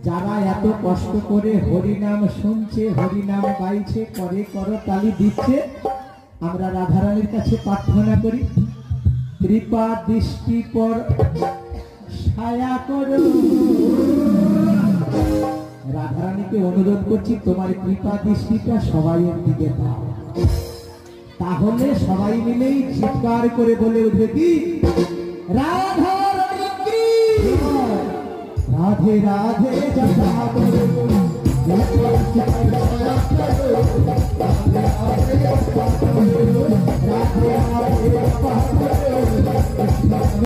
যারা এত কষ্ট করে হরিনাম শুনছে, হরিনাম গাইছে, করে করতালি দিচ্ছে, আমরা রাধারানীর কাছে প্রার্থনা করি, কৃপা দৃষ্টি পর ছায়া করো। রাধারানীকে অনুরোধ করছি, তোমার কৃপা দৃষ্টিটা সবাইয়ের দিকে দাও। তাহলে সবাই মিলেই চিৎকার করে বলে উঠবে কি, রাধা রাধে রাধে,